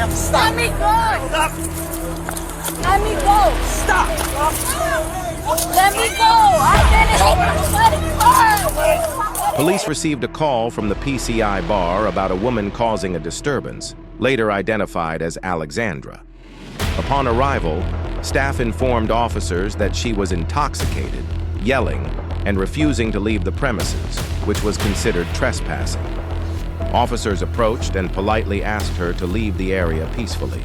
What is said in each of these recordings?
Ma'am, stop. Let me go. Stop. Let me go. Stop. Let me go. Let it go. Police received a call from the PCI bar about a woman causing a disturbance, later identified as Alexandra. Upon arrival, staff informed officers that she was intoxicated, yelling, and refusing to leave the premises, which was considered trespassing. Officers approached and politely asked her to leave the area peacefully.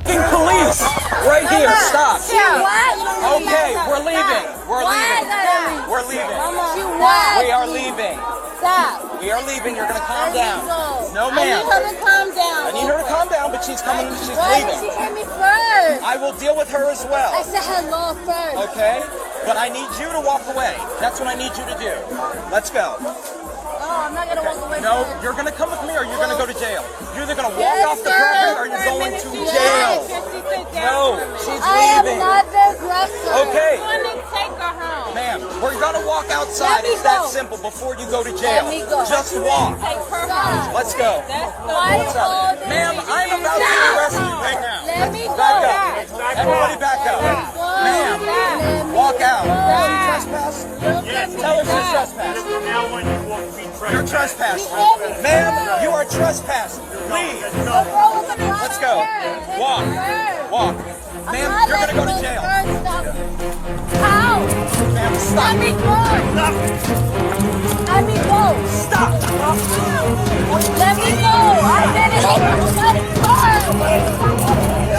Police! Right here, stop. What? Okay, we're leaving. We're leaving. We're leaving. We are leaving. Stop. We are leaving. You're gonna calm down. No, I ma'am. need her to calm down. I need her to calm down, but she's coming. She's Why did leaving. she hit me first? I will deal with her as well. I said hello first. Okay? But I need you to walk away. That's what I need you to do. Let's go. No, I'm not gonna walk away. No, you're gonna come with me or you're gonna go to jail. You're either gonna walk off the property or you're going to jail. No, she's I am leaving. not the aggressor. Okay. I'm gonna take her home. Ma'am, we're gonna walk outside. Let me It's that go. simple before you go to jail. Let me go. Just walk. Take her home. Let's go. Why What's you all up? this? Ma'am, I'm about to arrest you right now. Let me go. Back up. Everybody back up. Ma'am, walk out. Trespass? Tell her she's trespassing. You're trespassing. Ma'am, you are trespassing. Leave. Let's go. Walk. Walk. Ma'am, you're going to go to jail. How? Ma'am, stop. Let me go. Let me go. Stop. Let me go. I didn't let it go.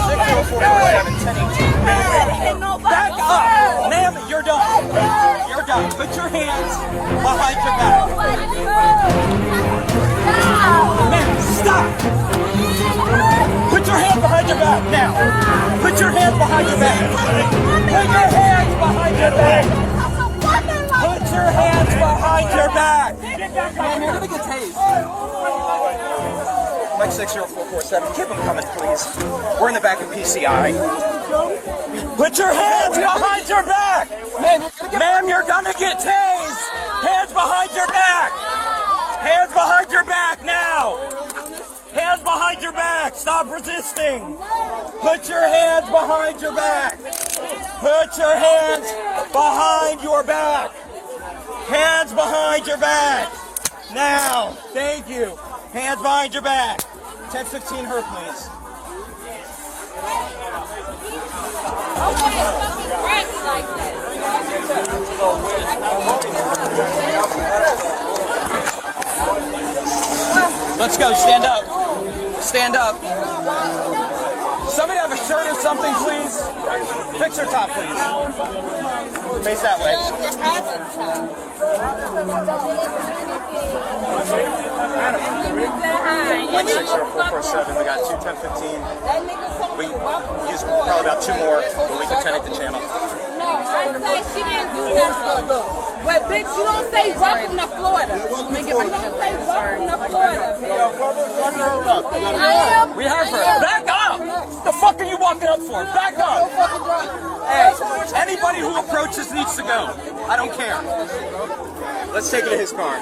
6041 Back up. Ma'am, you're done. You're done. Put your hands behind your back. Ma'am, stop. Put your hands behind your back now. Put your hands behind your back. Put your hands behind your back. Put your hands behind your back. Ma'am, you're gonna get tased. Mike 60447, keep them coming, please. We're in the back of PCI. Put your hands behind your back. Ma'am, you're gonna get tased. Hands behind your back. Hands behind your back now. Hands behind your back. Stop resisting. Put your hands behind your back. Put your hands behind your back. Hands behind your back. Now. Thank you. Hands behind your back. 1015 her, please. Let's go. Stand up. Stand up. Somebody have a shirt or something, please. Fix her top, please. Face that way. 160-447. We got 2 1015. We use probably about 2 more, but we can turn it to channel. No, I say she didn't do that. But bitch, you don't say welcome to Florida. You don't say welcome to Florida. We have her. Back up! What the fuck are you walking up for? Back up! Hey, anybody who approaches needs to go. I don't care. Let's take it to his car.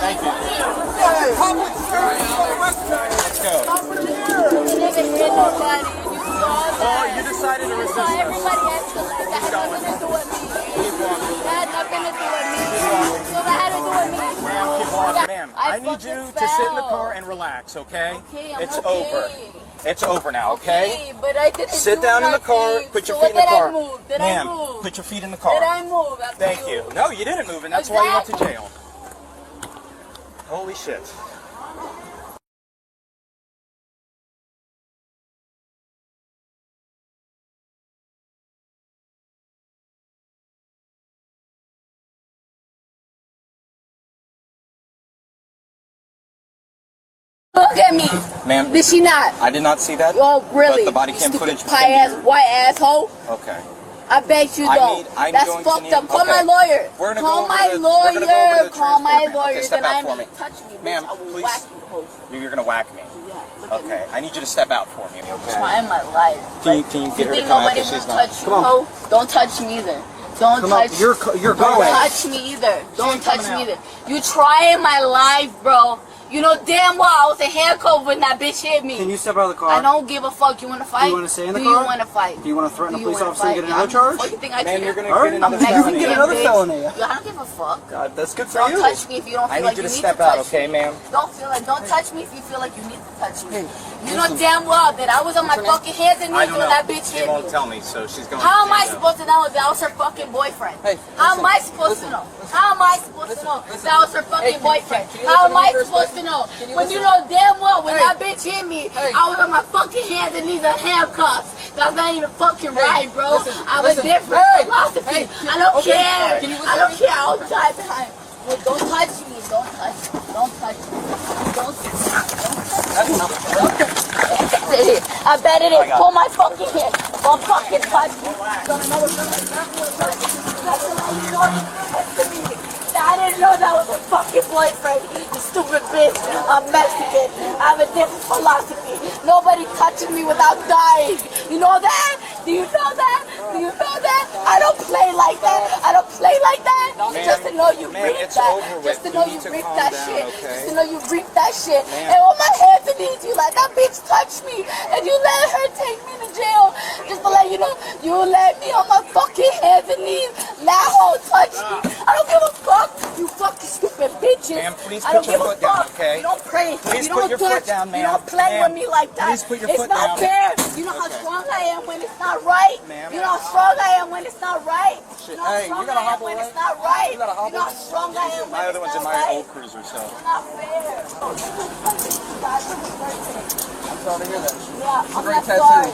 Thank you. Let's go. Oh, you decided to resist us. Everybody has to like that had nothing to do with me. That had nothing to do with me. So that had to do with me. Ma'am, keep walking. Ma'am, I need you to sit in the car and relax, okay? It's over. It's over now, okay? But I didn't sit down in the car, put your feet in the car. Ma'am, put your feet in the car. Did I move? Thank you. No, you didn't move, and that's why you went to jail. Holy shit. Look at me. Ma'am. Did she not? I did not see that. Oh, really? But the body cam footage. Pie ass, white asshole. Okay. I bet you don't. That's fucked up. Call my lawyer. Call my lawyer. Call my lawyer. Then I'm touch me. Ma'am, please. You're gonna whack me. Okay, I need you to step out for me, okay? Trying my life. Can you get her to come out if she's not? Touch you, ho? Don't touch me either. Don't touch me. You're Don't going. touch me either. Don't touch me either. You trying my life, bro. You know damn well I was in handcuffs when that bitch hit me. Can you step out of the car? I don't give a fuck. You want to fight? Do you want to stay in the car? car? Do you want to fight? Do you want to threaten a police officer fight? and get another charge? What do you think I Man, can? you're gonna Alright, get another you felony. can get another felony. I don't give a fuck. God, that's good for Don't you. touch me if you don't feel I like need you you to need step to out, touch okay, me. ma'am? Don't touch me if you feel like you need to touch me. You know damn well that I was on my fucking hands and knees when that bitch She hit won't me. tell me, so she's going. How am I supposed to know that was her fucking boyfriend? How am I supposed to know? How am I supposed to know that was her fucking boyfriend? How am I supposed to know? When you know damn well when that bitch hit me, I was on my fucking hands and knees and handcuffs. That's not even fucking right, bro. I have a different philosophy. I don't care. I don't care all the time. Well, don't touch me. Don't touch me. Don't touch me. Don't touch me. I bet it is. Pull my fucking hand. Don't fucking touch me. I didn't know that was a fucking boyfriend. You stupid bitch. I'm Mexican. I have a different philosophy. Nobody touches me without dying. You know that? Do you know that? Do you know that? I don't play like that. I don't play like that. Just to know you reap that. Just to know you reap that shit. Just to know you reap that shit. And on my hands and knees, you let that bitch touch me. And you let her take me to jail. Just to let you know, you let me on my fucking hands and knees. That hoe touch me. I don't give a fuck. You fucking stupid bitches. Ma'am, please I don't put your give a foot down, fuck. okay? You don't pray. Please You put don't your touch. foot down, ma'am. You don't play with me like that. Please put your It's foot not down. fair. You know how strong I am when it's not right. You know how strong I am when it's not right. You know how Hey, strong you gotta I am hobble when away. it's not right. You gotta You know hobble. how strong I am when My other it's one's in not my right. old cruiser, so. It's not fair. I'm sorry to hear that. Yeah, I'm great not tattoo. sorry.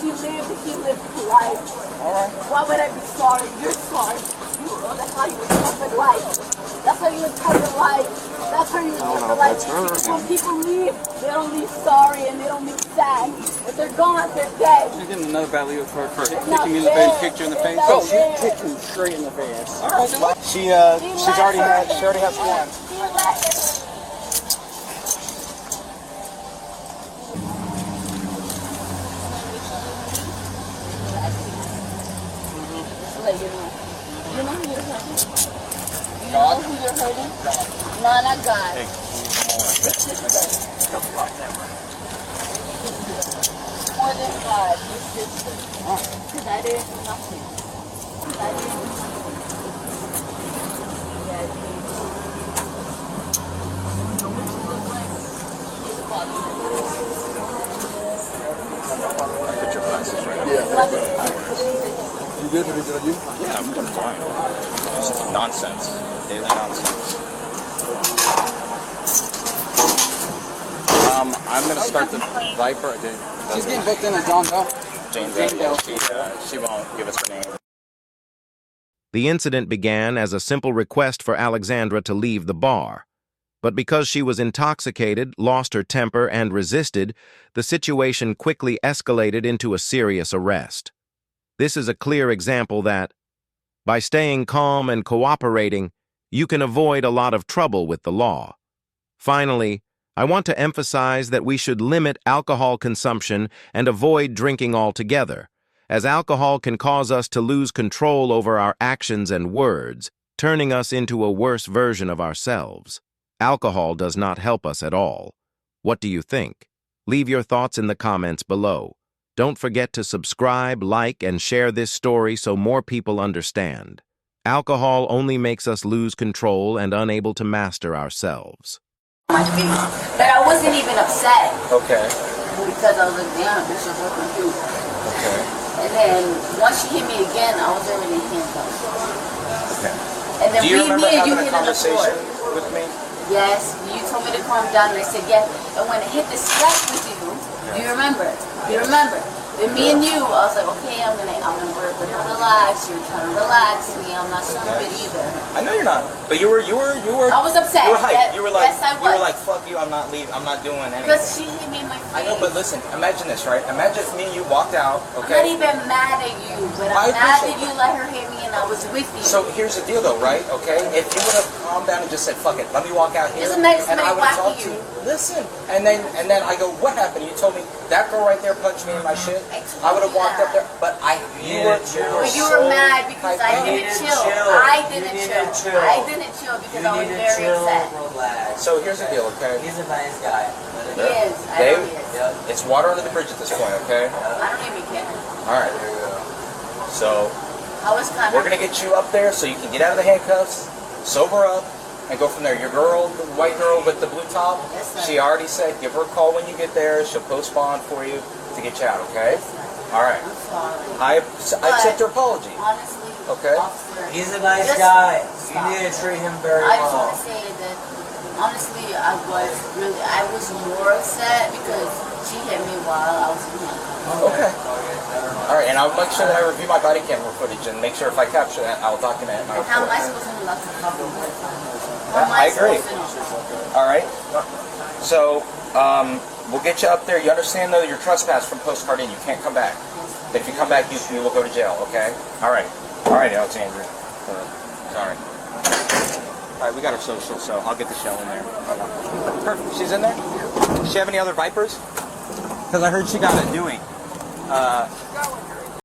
He lived his life. Alright. Why would I be sorry? You're sorry. That's how you interpret life. That's how you interpret life. That's how you interpret life. Because when people leave, they don't leave sorry and they don't leave sad. If they're gone, they're dead. She's getting another value for It's not kicking you in the fair. face, kicked you in the face. It's not fair. Kicked you straight in the face. She already has one. He let her. Let you know. You know who you're hurting? You know who you're hurting? No, not God. More than God, your sister. Because I didn't do nothing. Because I didn't do nothing. Yeah, you know what you look like? It's about Put your glasses right You good? Did it you? Yeah, I'm doing fine. It's just nonsense. Daily nonsense. I'm gonna start the Viper. She's getting booked in as John Doe. Jane Doe. She won't give us her name. The incident began as a simple request for Alexandra to leave the bar. But because she was intoxicated, lost her temper, and resisted, the situation quickly escalated into a serious arrest. This is a clear example that, by staying calm and cooperating, you can avoid a lot of trouble with the law. Finally, I want to emphasize that we should limit alcohol consumption and avoid drinking altogether, as alcohol can cause us to lose control over our actions and words, turning us into a worse version of ourselves. Alcohol does not help us at all. What do you think? Leave your thoughts in the comments below. Don't forget to subscribe, like, and share this story so more people understand. Alcohol only makes us lose control and unable to master ourselves. my face. But I wasn't even upset. Okay. Because I was like, damn, bitch is looking cute. Okay. And then once she hit me again, I was already handcuffed. Okay. And then Do you remember you having a hit on the floor. conversation with me? Yes, you told me to calm down, and I said yes. And when it hit the scratch with you, do you remember? You remember? Then me and you, I was like, okay, I'm gonna work with her, relax. You're trying to relax me. I'm not stupid either. I know you're not, but you were. I was upset. You were hyped. You were like, yes, I was. you were like, fuck you. I'm not leaving. I'm not doing anything. Because she hit me in my I know, but listen, imagine this, right? Imagine if me and you walked out, I'm not okay? even mad at you, but I I'm mad appreciate that you let her hit me and I was with you. So here's the deal, though, right? Okay, if you would have calmed down and just said, "Fuck it, let me walk out here," Doesn't make and I somebody would have whack talked to you. you, listen, and then I go, "What happened?" You told me that girl right there punched me in my shit. I told I would have you walked up that. there, but you were But you were mad because I didn't chill. I didn't chill. I didn't chill because I was very upset. Relax. So here's the deal, okay? He's a nice guy. He is. I Dave? know he is. It's water under the bridge at this point, okay? I don't even care. All right. So I was kind we're of. gonna get you up there so you can get out of the handcuffs, sober up, and go from there. Your girl, the white girl with the blue top, Yes, sir. she already said give her a call when you get there. She'll post bond for you to get you out, okay? All right. I'm sorry. I accept your apology. Honestly, Okay. officer, He's a nice just guy. stop. You need to treat him very I just well. want to say that honestly, I was more upset because she hit me while I was in handcuffs. Okay. All right, and I'll make sure that I review my body camera footage and make sure if I capture that, I'll document it in my And how am I report. supposed to lock the cover? How am I agree. supposed to know? All right. So we'll get you up there. You understand though, you're trespassed from postcard in. You can't come back. If you come back, you will go to jail. Okay. All right. All right, Alexandra. Sorry. All right, we got our social, so I'll get the shell in there. Perfect. She's in there. Does she have any other vipers? Because I heard she got a Dewey.